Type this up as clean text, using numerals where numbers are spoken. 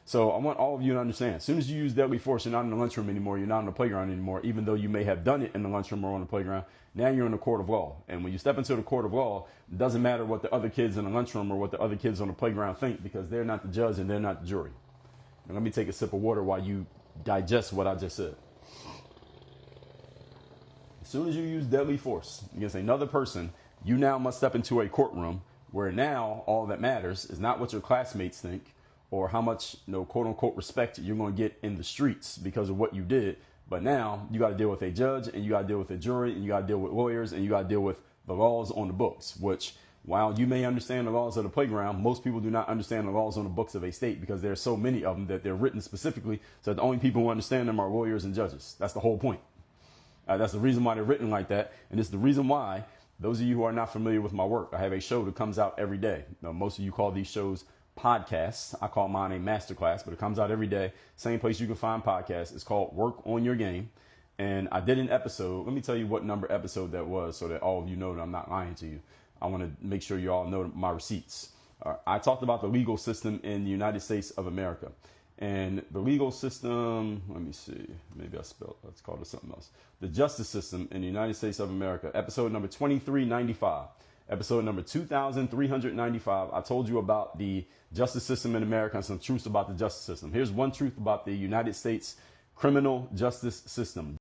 So I want all of you to understand, as soon as you use deadly force, you're not in the lunchroom anymore. You're not in the playground anymore, even though you may have done it in the lunchroom or on the playground. Now you're in the court of law. And when you step into the court of law, it doesn't matter what the other kids in the lunchroom or what the other kids on the playground think, because they're not the judge and they're not the jury. And let me take a sip of water while you digest what I just said. As soon as you use deadly force against another person, you now must step into a courtroom where now all that matters is not what your classmates think or how much, quote unquote, respect you're going to get in the streets because of what you did. But now you got to deal with a judge, and you got to deal with a jury, and you got to deal with lawyers, and you got to deal with the laws on the books, which, while you may understand the laws of the playground, most people do not understand the laws on the books of a state, because there are so many of them that they're written specifically so that the only people who understand them are lawyers and judges. That's the whole point. That's the reason why they're written like that. And it's the reason why, those of you who are not familiar with my work, I have a show that comes out every day. Now, most of you call these shows podcasts. I call mine a masterclass, but it comes out every day. Same place you can find podcasts. It's called Work on Your Game. And I did an episode. Let me tell you what number episode that was so that all of you know that I'm not lying to you. I want to make sure you all know my receipts. I talked about the legal system in the United States of America. And the legal system, let me see, maybe I spelled, let's call it something else. The justice system in the United States of America, episode number 2395. Episode number 2395, I told you about the justice system in America and some truths about the justice system. Here's one truth about the United States criminal justice system.